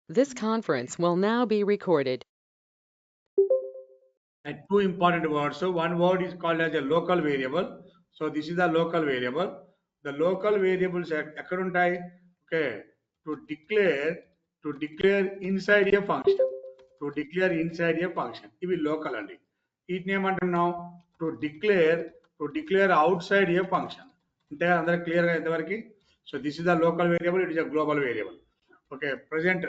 This conference will now be recorded. And two important words. So one word is called as a local variable. So this is the local variable. The local variables ఎక్కడ ఉంటాయి? Okay, to declare inside a function. To declare inside a function. ఇవి local అండి. వీటిని ఏమంటున్నాం? To declare outside a function. అంటే అందరూ clear గా ఎంతవరకు? So this is the local variable, it is a global variable. Okay, present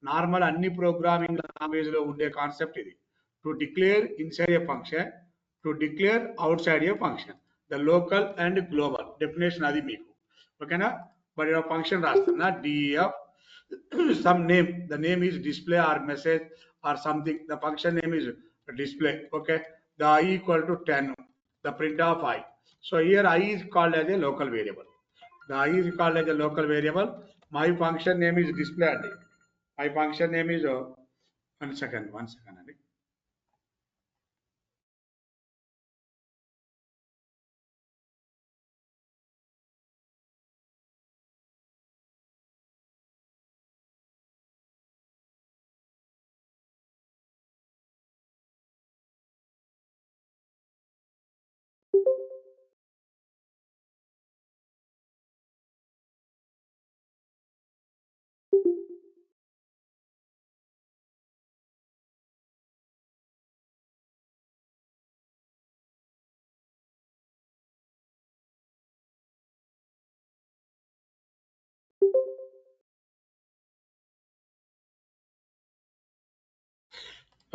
normal అన్ని programming language లో ఉండే కాన్సెప్ట్ ఇది. To declare inside a function, to declare outside a function. The local and global definition adi meeku. Okay na? But your function rastana def some name. The name is display or message or something. The function name is display. Okay. The I equal to 10. The print of I. So here I is called as a local variable. The I is called as a local variable. My function name is display. My function name is one second.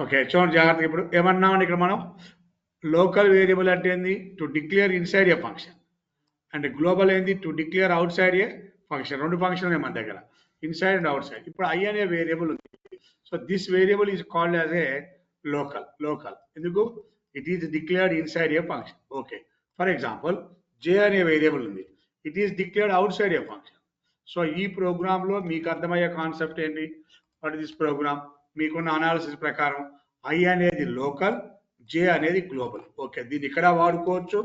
Okay, చూడండి జాగ్రత్తగా. ఇప్పుడు ఏమన్నామండి ఇక్కడ మనం? Local variable అంటే ఏంది? To declare inside a function. And global ఏంది? To declare outside a function. రెండు function ఉన్నాయి మన దగ్గర, ఇన్సైడ్ అండ్ అవుట్ సైడ్. ఇప్పుడు ఐ అనే వేరియబుల్ ఉంది. So this variable is called as a local. ఎందుకు? It is declared inside a function. Okay, for example J అనే variable ఉంది. It is declared outside a function. So ఈ ప్రోగ్రాంలో మీకు అర్థమయ్యే కాన్సెప్ట్ ఏంటి? What is this program? మీకున్న analysis ప్రకారం ఐ అనేది లోకల్, జే అనేది గ్లోబల్. ఓకే, దీన్ని ఇక్కడ వాడుకోవచ్చు,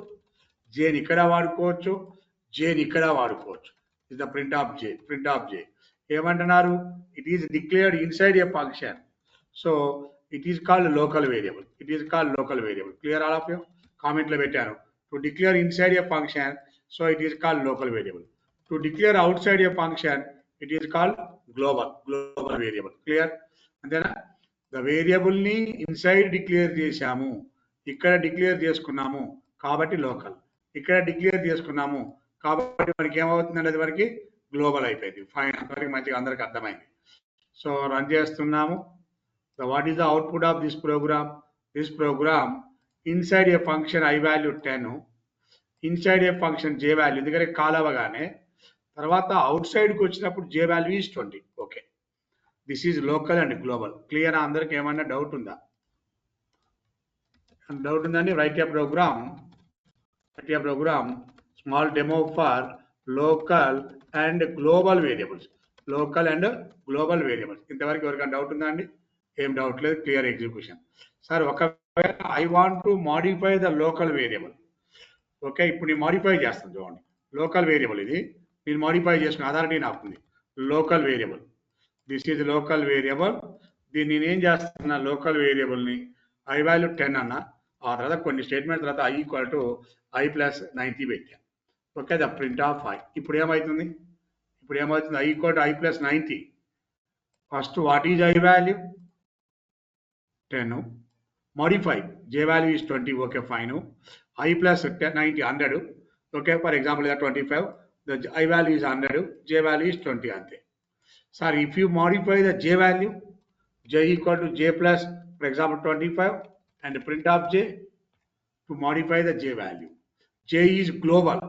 జేని ఇక్కడ వాడుకోవచ్చు, జేని ఇక్కడ వాడుకోవచ్చు. ఇస్ ద ప్రింట్ ఆఫ్ జే. ఏమంటున్నారు? It is declared inside a function. So it is called local variable. Clear all of you? కామెంట్లో పెట్టాను. To declare inside a function, so it is called local variable. To declare outside a function, it is called global variable. Clear అంతేనా? The variable ని inside declare చేశాము, ఇక్కడ declare చేసుకున్నాము కాబట్టి local, ఇక్కడ declare చేసుకున్నాము కాబట్టి మనకి ఏమవుతుందండి? అది వరకు గ్లోబల్ అయిపోయింది. ఫైన్, అంతవరకు మంచిగా అందరికి అర్థమైంది. సో రన్ చేస్తున్నాము. What is the output of this program? This program inside a function I value 10, inside a function J value దగ్గర కాల్ అవ్వగానే తర్వాత అవుట్ సైడ్కి వచ్చినప్పుడు J value is 20. Okay, this is local and global. Clear? అందరికి ఏమన్నా doubt ఉందా? ఉందండి? Write a program small demo for local and global variables. ఇంతవరకు ఎవరికైనా డౌట్ ఉందా అండి? ఏం డౌట్ లేదు, క్లియర్ ఎగ్జిక్యూషన్. సార్ ఒకవేళ I want to modify the local variable. Okay, ఇప్పుడు నేను మాడిఫై చేస్తాను. చూడండి, లోకల్ వేరియబుల్ ఇది, నేను మాడిఫై చేసుకున్న అథారిటీ నాకు ఉంది. Local variable, this is local variable. దీన్ని నేను ఏం చేస్తున్నా? లోకల్ వేరియబుల్ని ఐ వాల్యూ 10 అన్న, ఆ తర్వాత కొన్ని స్టేట్మెంట్ తర్వాత I equal to I plus 90 పెట్టాను. Okay, the print of I. ఇప్పుడు ఏమవుతుంది? I equal to I plus 90. First what is I value? 10. Modify j value is 20. Okay, fine. I plus 90, 100. Okay, for example, 25. The I value is 100. J value is 20. Sir, if you modify the j value, j equal to j plus, for example, 25, and print of j to modify the j value. J is global.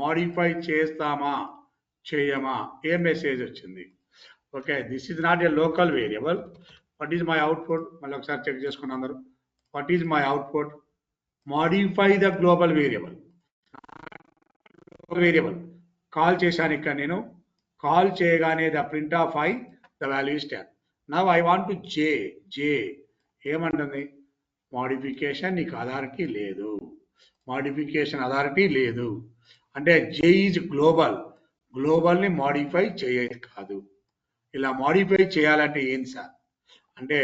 Modify chestama cheyama. A message వచ్చింది. Okay, this is not a local variable. What is my output? మళ్ళీ ఒకసారి check చేసుకున్న అందరూ. What is my output? Modify the global variable. Call చేశాను ఇక్కడ నేను. Call చేయగానే the print of I, the value is 10. Now I want to జే. ఏమంటుంది? Modification నీకు అథారిటీ లేదు. అంటే జే ఈజ్ గ్లోబల్. గ్లోబల్ని మాడిఫై చేయేది కాదు. ఇలా మాడిఫై చేయాలంటే ఏంటి సార్ అంటే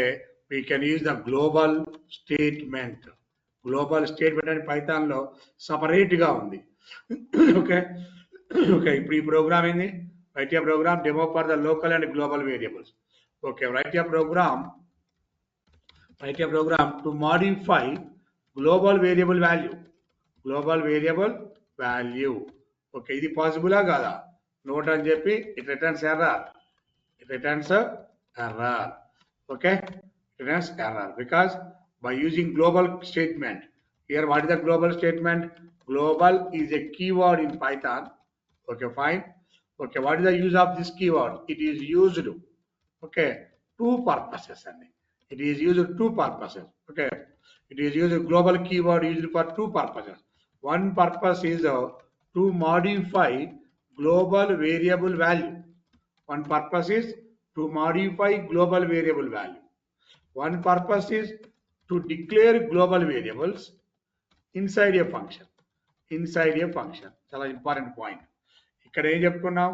we can use the global statement. Global statement అని పైథాన్లో సపరేట్గా ఉంది. ఓకే ఓకే ఇప్పుడు ఈ ప్రోగ్రామ్ ఏంది write a program demo for the local and global variables. Okay write a program to modify global variable value. Global variable value okay ఇది పాసిబులా కాదా not అని చెప్పి it returns error. It returns a error. Okay, it returns error because by using global statement. Here, what is the global statement? Global is a keyword in Python. Okay, fine. Okay, what is the use of this keyword? It is used. Okay, two purposes. It is used two purposes. Okay, it is used global keyword used for two purposes. One purpose is to modify global variable value. One purpose is to modify global variable value. One purpose is to declare global variables inside a function. Inside a function. చాలా important point. ఇక్కడ ఏం చెప్పుకున్నాం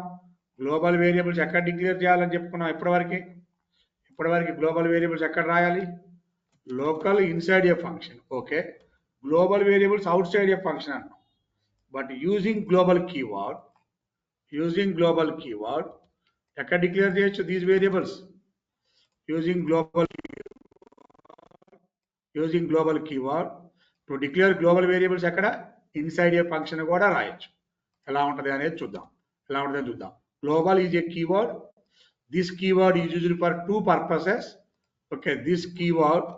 global variables ఎక్కడ declare చేయాలని చెప్పుకున్నాం ఇప్పటివరకు global variables ఎక్కడ రాయాలి local inside a function. Okay global variables outside a function అన్నాం. బట్ యూజింగ్ గ్లోబల్ కీవర్డ్ ఎక్కడ డిక్లేర్ చేయొచ్చు these variables using global keyword to declare global variables ఎక్కడ ఇన్సైడ్ ఏ ఫంక్షన్ కూడా రాయొచ్చు. ఎలా ఉంటుంది అనేది చూద్దాం. Global is a keyword. This keyword is used for two purposes. Okay this keyword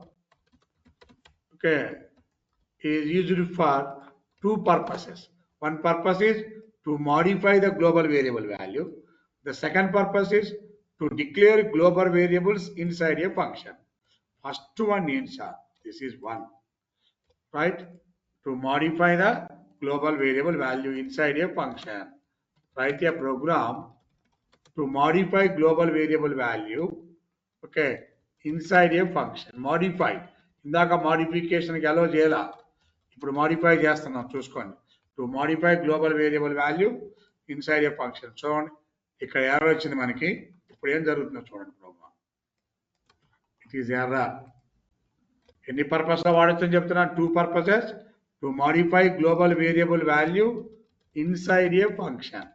okay is used for two purposes. One purpose is to modify the global variable value. The second purpose is to declare global variables inside a function. First one is this is one, right? To modify the global variable value inside a function. Write a program to modify global variable value, okay, inside a function. Modify. ఇందాక మోడిఫికేషన్కి అలో చేయాల ఇప్పుడు modify చేస్తున్నాం చూసుకోండి. To modify global variable value inside a function. చూడండి ఇక్కడ error వచ్చింది మనకి. ఇప్పుడు ఏం జరుగుతుందో చూడండి ప్రోగ్రామ్. It is error. ఎన్ని పర్పస్ లో వాడొచ్చని చెప్తున్నాను two purposes. To modify global variable value inside a function.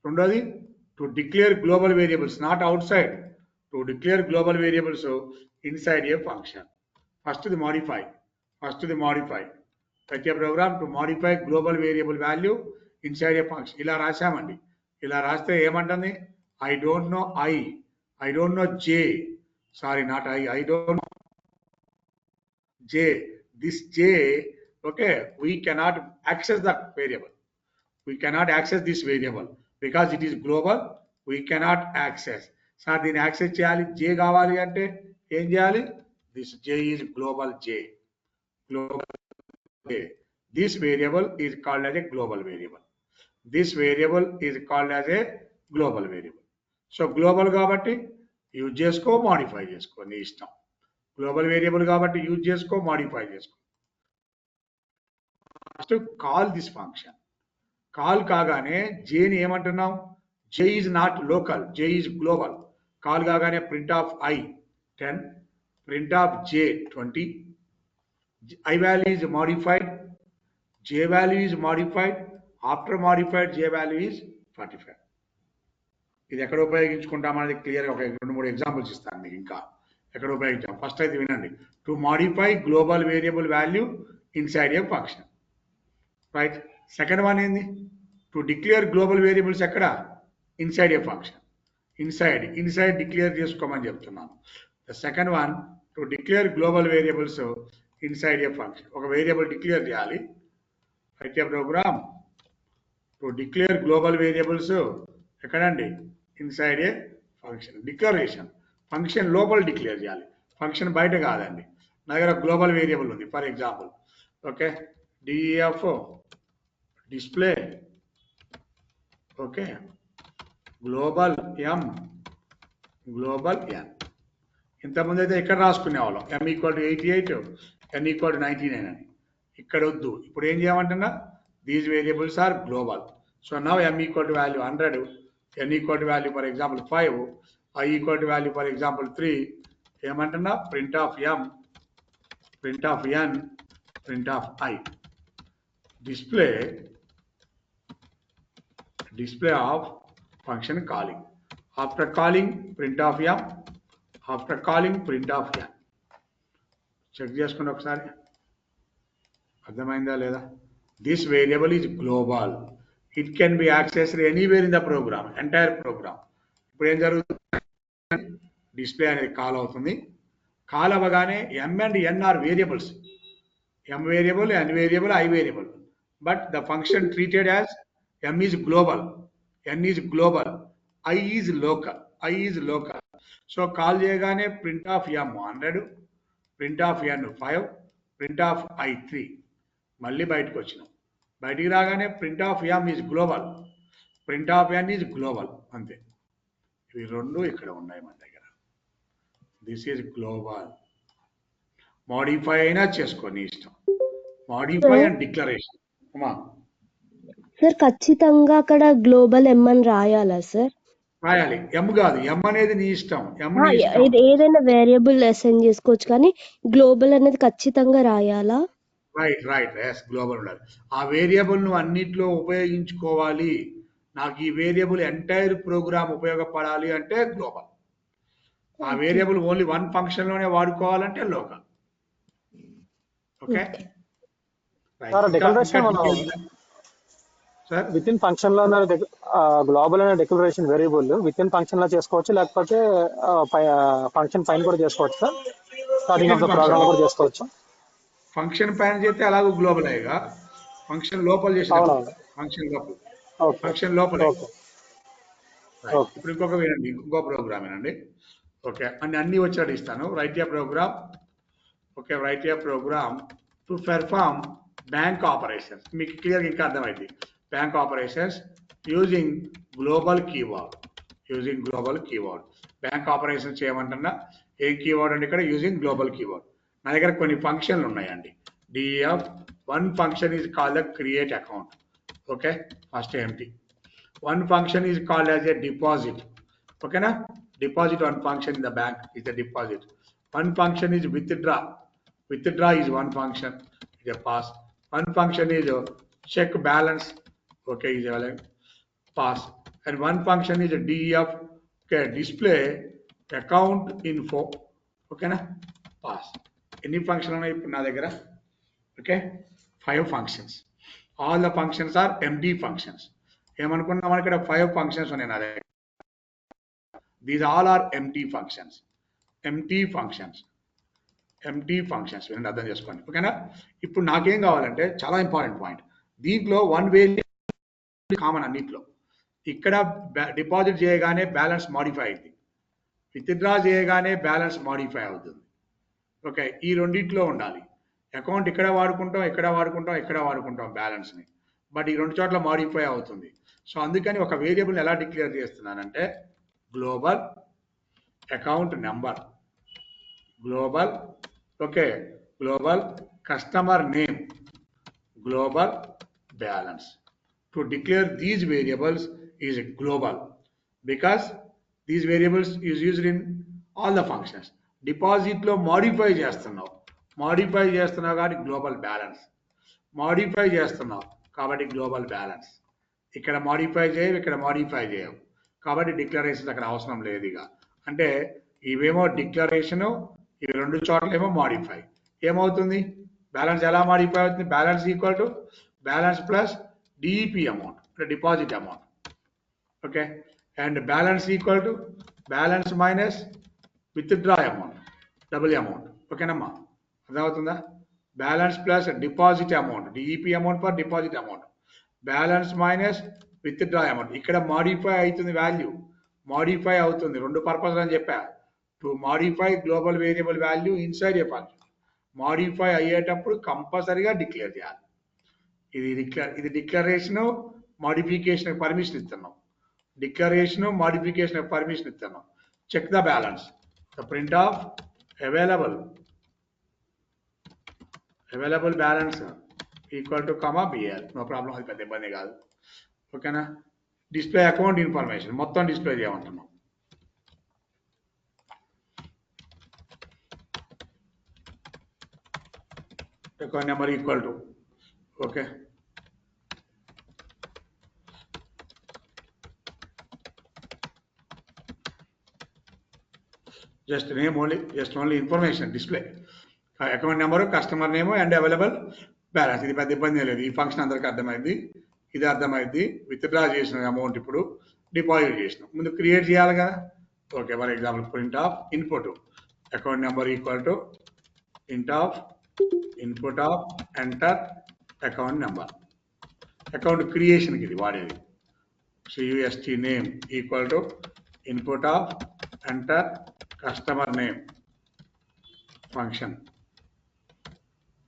రెండోది to declare global variables not outside. To declare global variables inside a function. First the modify. Write a program to modify global variable value inside a function. ఇలా రాశామండి. ఇలా రాస్తే ఏమంటుంది I don't know J. Sorry, not I don't know J. This J, okay, we cannot access that variable. We cannot access this variable because it is global. We cannot access. Sir దీన్ని access చేయాలి J కావాలి అంటే ఏం చేయాలి this J is global J. This variable is called as a global variable. So global కాబట్టి use చేసుకో modify చేసుకో నీ ఇష్టం. గ్లోబల్ వేరియబుల్ కాబట్టి యూజ్ చేసుకో మాడిఫై చేసుకో. First call this function. Call కాగానే జేని ఏమంటున్నాం J is not local, J is global. Call కాగానే print of I 10, print of J 20. I value is modified, J value is modified. After modified, J value is 45. ఇది ఎక్కడ ఉపయోగించుకుంటాం అనేది clear గా ఒక 2-3 examples ఇస్తాను మీకు. ఇంకా ఎక్కడ ఉపయోగించాం ఫస్ట్ అయితే వినండి. To modify global variable value inside a function, right. Second one ఏంది టు డిక్లేర్ గ్లోబల్ వేరియబుల్స్ ఎక్కడ inside a function. Inside declare చేసుకోమని చెప్తున్నాను. The second one to declare global variables inside a function. ఒక variable declare చేయాలి. Write a program to declare global variables ఎక్కడండి inside a function. Declaration function లోపల declare చేయాలి, function బయట కాదండి. నా దగ్గర గ్లోబల్ వేరియబుల్ ఉంది for example, okay, DF display, okay, global ఎం ఇంతకుముందు అయితే ఇక్కడ రాసుకునే వాళ్ళం m = 88 n = 99 అని. ఇక్కడ వద్దు. ఇప్పుడు ఏం చేయమంటున్నా these variables are global. So now m equal to value 100, n equal to value, for example, 5, I equal to value, for example, 3. ఏమంటున్నా print of m, print of n, print of I. Display of function calling. After calling, print of m. After calling, print of n. Check చేసుకోండి ఒకసారి, అర్థమైందా లేదా? This variable is global. It can be accessed anywhere in the program, entire program. ఇప్పుడు ఏం జరుగుతుంది, display అనేది call అవుతుంది. Call అవ్వగానే m and n are variables. m variable, n variable, I variable. But the function treated as m is global, n is global, I is local. So call చేయగానే print of m 100, print of n 5, print of I 3. మళ్ళీ బయటకు వచ్చినాం. బయటికి రాగానే print of m is global, print of n is global. అంతే. ఇవి రెండు ఇక్కడ ఉన్నాయి మన దగ్గర. This is global. మోడిఫై అయినా చేసుకొని ఇష్టం. Modify and declaration. సార్ ఖచ్చితంగా అక్కడ గ్లోబల్ ఎం అని రాయాలా సార్? రాయాలి. ఎం కాదు, ఎం అనేది నీ ఇష్టం. ఏదైనా వేరియబుల్ అసైన్ చేసుకోవచ్చు, కానీ గ్లోబల్ అనేది ఖచ్చితంగా రాయాలా? రైట్. ఎస్, గ్లోబల్ ఉండాలి. ఆ వేరియబుల్ ను అన్నిట్లో ఉపయోగించుకోవాలి. నాకు ఈ వేరియబుల్ ఎంటైర్ ప్రోగ్రామ్ ఉపయోగపడాలి అంటే గ్లోబల్. ఆ వేరియబుల్ ఓన్లీ వన్ ఫంక్షన్ లోనే వాడుకోవాలంటే local. Okay sir, within function లో గ్లోబల్ అనే declaration variable within function లో చేసుకోవచ్చు, లేకపోతే ఫంక్షన్ పైన కూడా చేసుకోవచ్చు sir. Starting of the program కూడా చేసుకోవచ్చు. ఫంక్షన్ పైన చేస్తే అలాగూ గ్లోబల్ అయ్యగా, ఫంక్షన్ లోపల చేసిన ఫంక్షన్ లోపల. ఇప్పుడు ఇంకొక వినండి, ఇంకో ప్రోగ్రామ్ వినండి. ఓకే, అన్ని వచ్చాడు ఇస్తాను. Write a program. Okay, write a program to perform bank operations. మీకు క్లియర్గా ఇంకా అర్థమైంది. Bank operations using global keyword. Bank operations చేయమంటున్నా. ఏం కీవర్డ్ అండి ఇక్కడ? Using global keyword. నా దగ్గర కొన్ని ఫంక్షన్లు ఉన్నాయండి. DF one function is called the create account. Okay, first empty. One function is called as a deposit. ఓకేనా? Deposit, one function in the bank is a deposit. One function is withdraw. Withdraw is one function, is a pass. One function is check balance. Okay, is a pass. And one function is a DEF. Okay, display account info. Okay, na? Pass. Any function on na దగ్గర? Okay, 5 functions. All the functions are empty functions. ఏమనుకున్నా మనకి ఇక్కడ 5 functions ఉన్నాయి నా దగ్గర. These all are empty functions. వినండి, అర్థం చేసుకోండి. ఓకేనా? ఇప్పుడు నాకేం కావాలంటే, చాలా ఇంపార్టెంట్ పాయింట్, దీంట్లో వన్ వేరియబుల్ కామన్ అన్నిట్లో. ఇక్కడ డిపాజిట్ చేయగానే బ్యాలెన్స్ మాడిఫై అయింది, విత్డ్రా చేయగానే బ్యాలెన్స్ మాడిఫై అవుతుంది. ఓకే, ఈ రెండిట్లో ఉండాలి. అకౌంట్ ఇక్కడ వాడుకుంటాం బ్యాలెన్స్ని, బట్ ఈ రెండు చోట్ల మాడిఫై అవుతుంది. సో అందుకని ఒక వేరియబుల్ ఎలా డిక్లేర్ చేస్తున్నానంటే, global account number, global customer name, global balance. To declare these variables is global because these variables is used in all the functions. డిపాజిట్లో మాడిఫై చేస్తున్నావు కాబట్టి గ్లోబల్ బ్యాలెన్స్. మాడిఫై చేస్తున్నావు కాబట్టి గ్లోబల్ బ్యాలెన్స్. ఇక్కడ modify చేయవు కాబట్టి declaration అక్కడ అవసరం లేదు. ఇక అంటే ఇవేమో డిక్లరేషను, ఇవి రెండు చోట్ల ఏమో మాడిఫై. ఏమవుతుంది? బ్యాలెన్స్ ఎలా మాడిఫై అవుతుంది? Balance equal to balance plus D E P amount, deposit amount. Okay, and balance equal to balance minus withdraw amount, double amount. ఓకేనమ్మా, అర్థమవుతుందా? Balance plus deposit amount, D E P amount for deposit amount, balance minus withdraw amount. ఇక్కడ modify అవుతుంది, value modify అవుతుంది. రెండు purpose అని చెప్పా. To modify global variable value inside a function. Modify అయ్యేటప్పుడు కంపల్సరీగా డిక్లేర్ చేయాలి. ఇది డిక్లరేషన్, మాడిఫికేషన్ పర్మిషన్ ఇస్తున్నాం. Check the balance. The print of available balance equal to BL. No problem, అది పెద్ద ఇబ్బంది కాదు. ఓకేనా. డిస్ప్లే అకౌంట్ ఇన్ఫర్మేషన్ మొత్తం డిస్ప్లే చేయమంటున్నాం. Account number equal to okay just name only, just only information display. Account number, customer name and available balance. ఇది పెద్ద ఇబ్బంది లేదు, ఈ ఫంక్షన్ అందరికీ అర్థమైంది. ఇది అర్థమైంది. విత్డ్రా చేసిన అమౌంట్ ఇప్పుడు డిపాజిట్ చేసినాం, ముందు క్రియేట్ చేయాలి కదా. Okay, for example print of input account number equal to int of input of enter account number. Account క్రియేషన్కి ఇది వాడేది. CUST name equal to input of enter customer name function.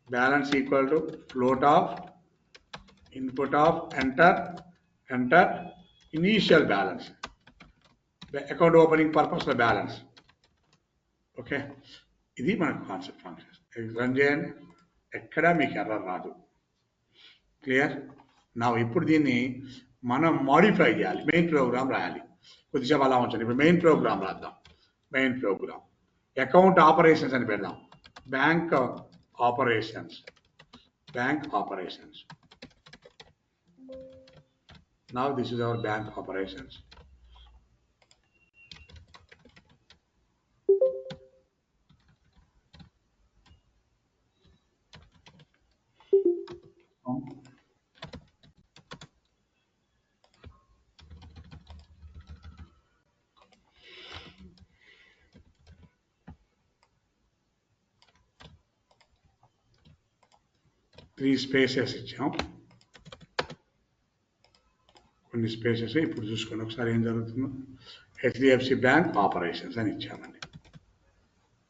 Balance equal to float of input of enter initial balance, the account opening purpose of balance. Okay, ఇది మన concept functions. Run చేయండి, ఎక్కడా మీకు error రాదు. Clear. నా ఇప్పుడు దీన్ని మనం మాడిఫై చేయాలి, మెయిన్ ప్రోగ్రామ్ రాయాలి. కొద్దిసేపు అలా ఉంచండి. ఇప్పుడు మెయిన్ ప్రోగ్రామ్ రాద్దాం. మెయిన్ ప్రోగ్రామ్ అకౌంట్ ఆపరేషన్స్ అని పెడదాం. Bank operations, bank operations. Now this is our bank operations. Three spaces ఇచ్చాం, కొన్ని స్పేసెస్. ఇప్పుడు చూసుకోండి ఒకసారి ఏం జరుగుతుందో. HDFC బ్యాంక్ ఆపరేషన్స్ అని ఇచ్చామండి.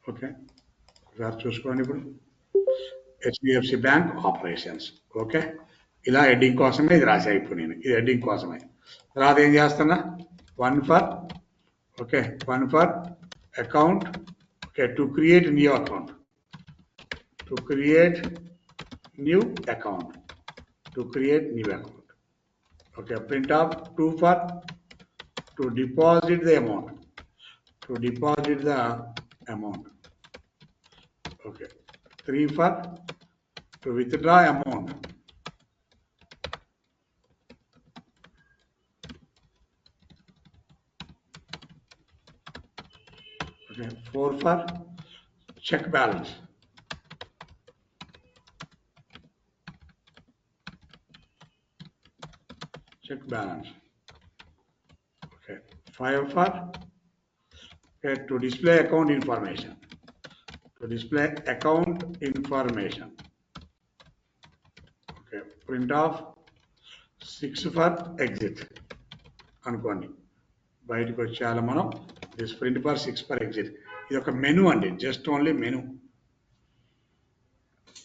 ఓకే, ఒకసారి చూసుకోండి. ఇప్పుడు HDFC బ్యాంక్ ఆపరేషన్స్. ఓకే, ఇలా హెడ్డింగ్ కోసమే ఇది రాసా. ఇప్పుడు నేను ఇది హెడ్డింగ్ కోసమే. తర్వాత ఏం చేస్తున్నా, one for account. Okay, to create new account, to create new account. Okay, print of 2 for to deposit the amount, okay. 3 for to withdraw amount. Okay, 4 for check balance. Okay, 5 for to display account information. Okay, print off 6 for exit. అనుకోండి, బయటకు వచ్చేయాలి మనం. This print for 6 for exit. ఇది ఒక menu అండి, just only menu.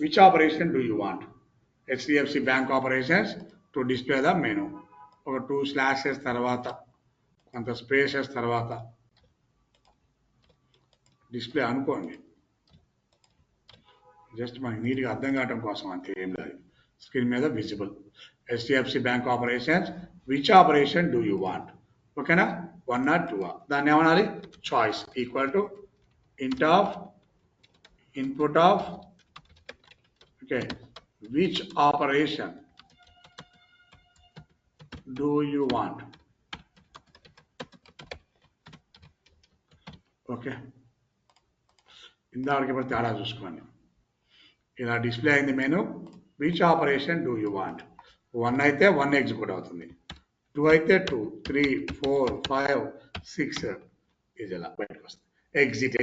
Which operation do you want? HDFC bank operations to display the menu. ఒక 2 slashes తర్వాత, కొంత స్పేసెస్ తర్వాత డిస్ప్లే అనుకోండి. జస్ట్ మనకి నీట్గా అర్థం కావడం కోసం అంతే, ఏం లేదు. స్క్రీన్ మీద visible. HDFC bank operations, which operation do you want? ఓకేనా, 1 or 2. దాన్ని ఏమనాలి, choice equal to int of input of okay which operation do you want. Okay, ఇందాక ఇప్పుడు తేడా చూసుకోండి. ఇలా డిస్ప్లే అయింది menu. Which operation do you want? 1 అయితే 1 ఎగ్జిక్యూట్ అవుతుంది, 2 అయితే 2, 3, 4, 5, 6 ఇది ఇలా బయటకు వస్తుంది.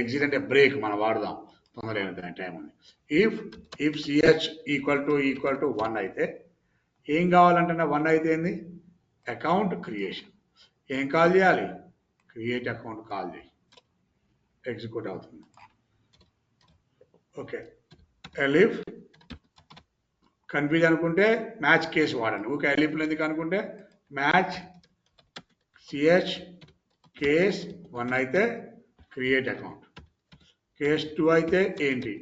ఎగ్జిట్ అంటే బ్రేక్, మనం వాడదాం, తొందర దాని టైం ఉంది. ఇఫ్ CH ఈక్వల్ టు 1 అయితే ఏం కావాలంటున్నా, 1 అయితే ఏంది, అకౌంట్ క్రియేషన్. ఏం కాల్ చేయాలి, క్రియేట్ అకౌంట్ కాల్ చేయి, ఎగ్జిక్యూట్ అవుతుంది. ఓకే, ఎలిఫ్ కన్ఫ్యూజ్ అనుకుంటే మ్యాచ్ కేసు వాడండి. ఓకే, ఎలిఫ్లు ఎందుకు అనుకుంటే మ్యాచ్ CH కేస్ 1 అయితే క్రియేట్ అకౌంట్, కేస్ 2 అయితే ఏంటి,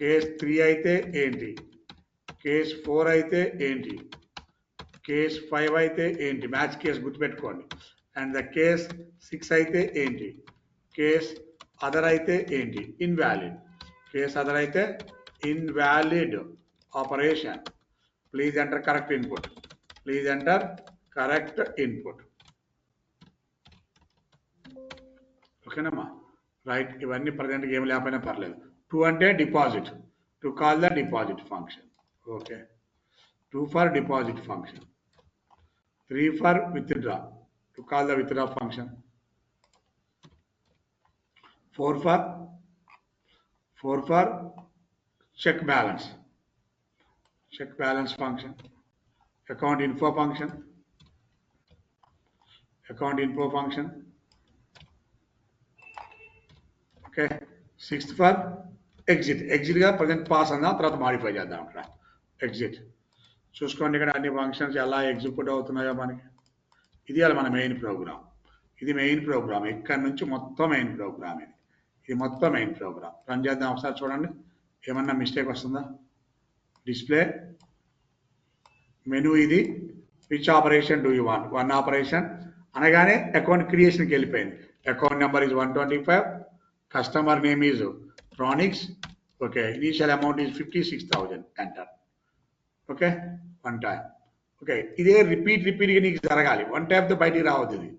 కేస్ 3 అయితే ఏంటి, కేస్ 4 అయితే ఏంటి, కేస్ 5 అయితే ఏంటి, మ్యాచ్ కేస్ గుర్తుపెట్టుకోండి. అండ్ ద కేస్ 6 అయితే ఏంటి, కేస్ అదర్ అయితే ఏంటి, ఇన్వాలిడ్. కేస్ అదర్ అయితే invalid operation. Please enter correct input. Please enter correct input. ఓకేనమ్మా, రైట్. ఇవన్నీ ప్రజెంట్గా ఏమి లేకపోయినా పర్లేదు. 2 అంటే deposit, to call the deposit function. Okay, 2 for deposit function. 3 for withdraw, to call the withdraw function. 4 for check balance function. Account info function. Okay, 6th for exit గా present pass అన్నా తర్వాత modify చేద్దాం. అక్కడ exit చూసుకోండి, ఇక్కడ అన్ని functions ఎలా execute అవుతున్నాయో మనకి. ఇది అలా మన మెయిన్ ప్రోగ్రామ్. ఇది మెయిన్ ప్రోగ్రామ్, ఇక్కడ నుంచి మొత్తం మెయిన్ ప్రోగ్రామ్. ఇది మొత్తం మెయిన్ ప్రోగ్రామ్. రన్ చేద్దాం ఒకసారి, చూడండి ఏమన్నా మిస్టేక్ వస్తుందా. డిస్ప్లే మెనూ ఇది. Which operation do you want. 1 operation అనగానే అకౌంట్ క్రియేషన్కి వెళ్ళిపోయింది. Account number is 125, customer name is ట్రానిక్స్. Okay, initial amount is 56,000. Enter. Okay, 1 time. Okay, ఇదే రిపీట్గా నీకు జరగాలి. 1 టైంతో బయటికి రావద్దు. ఇది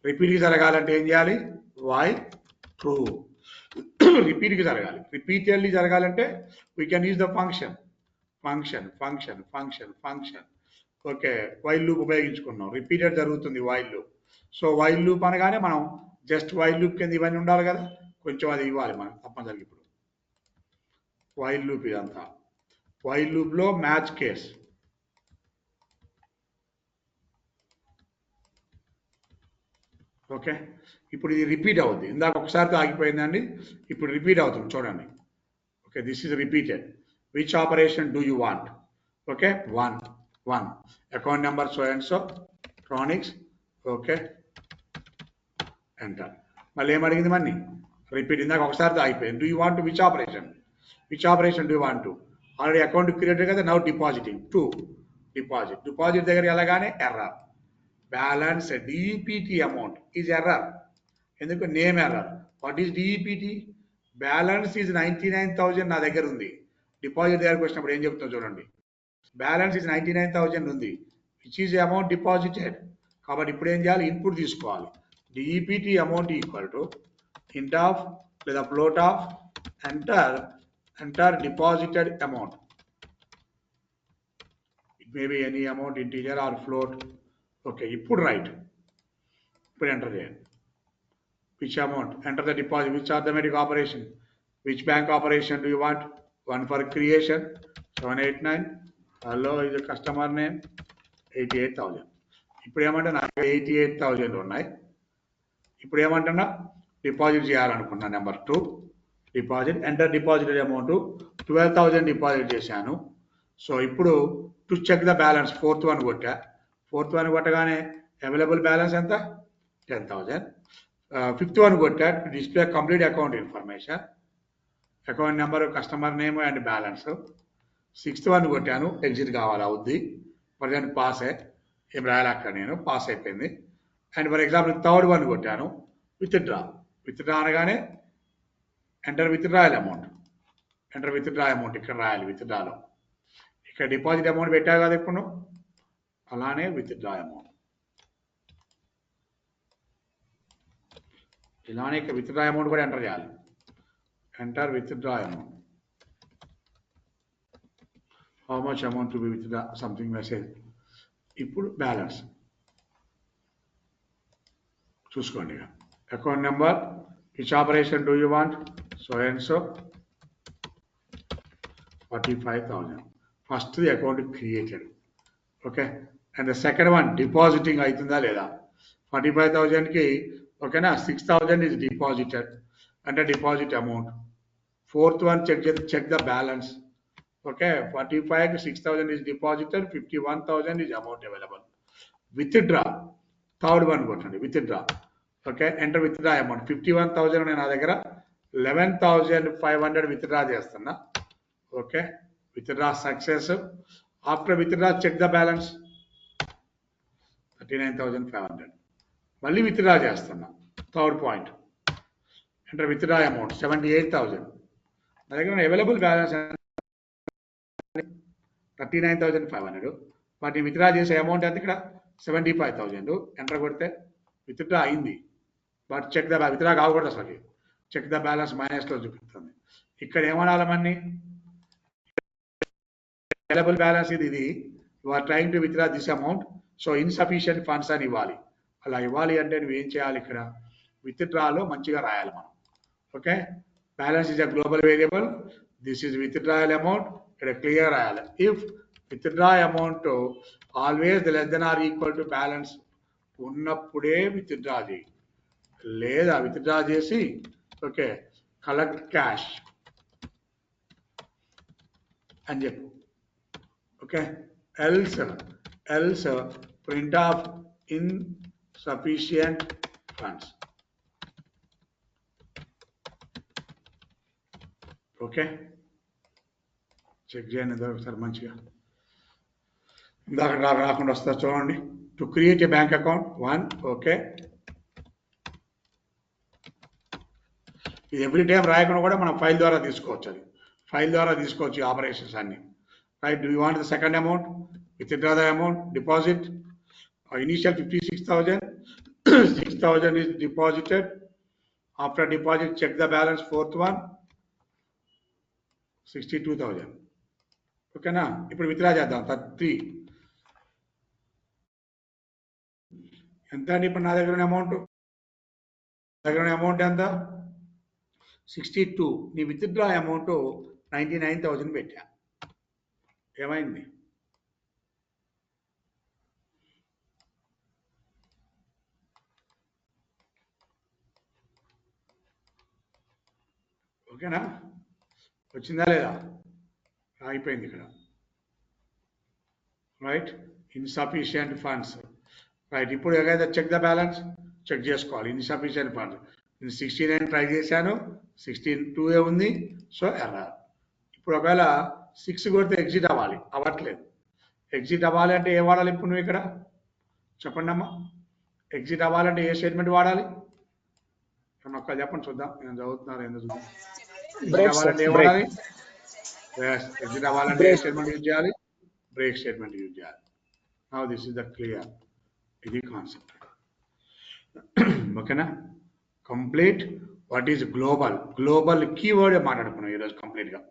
రిపీట్గా జరగాలంటే ఏం చేయాలి, వైల్ ట్రూ. రిపీట్గా జరగాలి. రిపీటెడ్లీ జరగాలంటే we can use the function. Okay, while loop ఉపయోగించుకున్నాం. రిపీటెడ్ జరుగుతుంది while loop. So while loop అనగానే మనం జస్ట్ వైల్ లూప్ కింద ఇవన్నీ ఉండాలి కదా, కొంచెం అది ఇవ్వాలి మనం తప్పనిసరిగా. ఇప్పుడు వైల్ లూప్ ఇదంతా. వైల్ లూప్లో మ్యాచ్ కేస్. ఓకే, ఇప్పుడు ఇది రిపీట్ అవుతుంది. ఇందాక ఒకసారితో ఆగిపోయిందండి, ఇప్పుడు రిపీట్ అవుతుంది చూడండి. Okay, this is repeated. Which operation do you want. Okay, 1 account number so and so ట్రానిక్స్. Okay, enter. మళ్ళీ ఏం అడిగింది మళ్ళీ రిపీట్. ఇందాక ఒకసారితో ఆగిపోయింది. Do you want which operation do you want. Already account created కదా, నౌ డిపాజిటింగ్ టు డిపాజిట్ దగ్గర వెళ్ళగానే error. Balance DPT amount is error. ఎందుకు, name error. What is DPT. Balance is 99,000 నా దగ్గర ఉంది. డిపాజిట్ దగ్గరకు వచ్చినప్పుడు ఏం చెప్తుందో చూడండి. బ్యాలెన్స్ ఈజ్ 99,000 ఉంది, విచ్ ఈజ్ అమౌంట్ డిపాజిటెడ్. కాబట్టి ఇప్పుడు ఏం చేయాలి, ఇన్పుట్ తీసుకోవాలి. DPT amount equal to int of లేదా float of enter deposited amount. It may be any amount, integer or float. Okay, ఇప్పుడు రైట్. ఇప్పుడు ఎంటర్ చేయండి. Which amount, enter the deposit. Which arithmetic operation, which bank operation do you want. 1 for creation 789. Hello, ఇది customer name 88,000. ఇప్పుడు ఏమంటే నాకు 88,000 ఉన్నాయి. ఇప్పుడు ఏమంటున్నా, డిపాజిట్ చేయాలనుకున్నా. Number 2 deposit. Enter deposited amount 12,000 deposit చేశాను. సో ఇప్పుడు to check the balance 4th one కొట్టా. 4th one కొట్టగానే అవైలబుల్ బ్యాలెన్స్ ఎంత, 10,000. 5th one కొట్టా, display complete account information. Account number, customer name and balance. 6th one కొట్టాను, exit కావాలి అవుద్ది. Present పాసే, ఏం రాయాలి అక్కడ, నేను పాస్ అయిపోయింది. And for example 3rd one కొట్టాను, విత్డ్రా అనగానే ఎంటర్ విత్డ్రాయల్ అమౌంట్. ఇక్కడ రాయాలి విత్డ్రాలో. ఇక్కడ డిపాజిట్ అమౌంట్ పెట్టావు కదా ఇప్పుడు, అలానే విత్డ్రా అమౌంట్. ఇలానే ఇక్కడ విత్డ్రా అమౌంట్ కూడా ఎంటర్ చేయాలి. Enter withdraw amount. How much amount to be withdraw, something message. ఇప్పుడు బ్యాలెన్స్ చూసుకోండి. Account number, which operation do you want, so and so 45,000. First the account created. Okay, and the second one depositing అవుతుందా లేదా. 45,000కి ఓకేనా, 6,000 is deposited అంటే deposit amount. 4th one check the balance. Okay, 45 to 6,000 is deposited, 51,000 is amount available. Withdraw, 3rd one కొట్టండి, withdraw. Okay, enter withdraw amount 51,000 నేను నా దగ్గర 11,500 withdraw చేస్తున్నా. Okay, withdraw success. After withdraw check the balance. 39,500. మళ్ళీ withdraw చేస్తున్నా. Third point, అంటే withdraw amount 78,000. నా దగ్గర అవైలబుల్ బ్యాలెన్స్ 39,500. వాటిని విత్డ్రా చేసే అమౌంట్ ఎంత ఇక్కడ 75,000. ఎంటర్ కొడితే విత్డ్రా అయింది, బట్ చెక్ ద విత్డ్రా కాకూడదు అసలు. చెక్ ద బ్యాలెన్స్ మైనస్లో చూపిస్తుంది. ఇక్కడ ఏమనాలి మన్ని, అవైలబుల్ బ్యాలెన్స్ ఇది you are trying to withdraw this amount, so insufficient funds అని ఇవ్వాలి. అలా ఇవ్వాలి అంటే నువ్వు ఏం చేయాలి, ఇక్కడ విత్డ్రాలో మంచిగా రాయాలి మనం. Okay, balance is a global variable, this is withdrawal amount, ఇక్కడ క్లియర్ రాయాలి. If withdraw amount always less than or equal to balance ఉన్నప్పుడే విత్డ్రా చేయి, లేదా విత్డ్రా చేసి ఓకే కలెక్ట్ క్యాష్ అని చెప్పు. Okay, else print of insufficient funds. Okay, check చేయండి ఒకసారి మంచిగా. ఇందాక రాకుండా వస్తా చూడండి. To create a bank account 1. Okay, ఇది ఎవ్రీ టైం రాయకుండా కూడా మనం ఫైల్ ద్వారా తీసుకోవచ్చు. అది ఫైల్ ద్వారా తీసుకోవచ్చు ఆపరేషన్స్ అన్ని. Right, do you want the second amount, withdraw the amount, deposit. Initial 56,000, 6,000 is deposited. After deposit, check the balance. Fourth one, 62,000. Okay na? ఇప్పుడు విత్డ్రా చేద్దాం. 3 ఎంత అండి? ఇప్పుడు నా దగ్గర అమౌంట్ ఎంత? 62. నీ విత్డ్రా అమౌంట్ 99,000 పెట్టా. ఏమైంది? ఓకేనా? వచ్చిందా లేదా? అయిపోయింది ఇక్కడ. Right, insufficient funds. రైట్, ఇప్పుడు ఏదైతే చెక్ ద బ్యాలెన్స్ చెక్ చేసుకోవాలి. ఇన్సఫిషియంట్ ఫండ్స్ 69 ట్రై చేశాను, 16.2 ఉంది, సో ఎర్రర్. ఇప్పుడు ఒకవేళ 6 కొడితే ఎగ్జిట్ అవ్వాలి, అవ్వట్లేదు. ఎగ్జిట్ అవ్వాలి అంటే ఏం వాడాలి ఇప్పుడు నువ్వు ఇక్కడ చెప్పండి అమ్మా? ఎగ్జిట్ అవ్వాలంటే ఏ స్టేట్మెంట్ వాడాలి? ఒక్కరు చెప్పండి చూద్దాం. నేను చదువుతున్నాను, ఎందుకు చూద్దాం. ఎగ్జిట్ అవ్వాలంటే ఏం వాడాలి? ఎగ్జిట్ అవ్వాలంటే ఏ స్టేట్మెంట్ యూజ్ చేయాలి? బ్రేక్ స్టేట్మెంట్ యూజ్ చేయాలి. Now this is the clear, ఇది కాన్సెప్ట్. ఓకేనా? Complete what is global keyword మాట్లాడుకున్నాం ఈరోజు కంప్లీట్గా.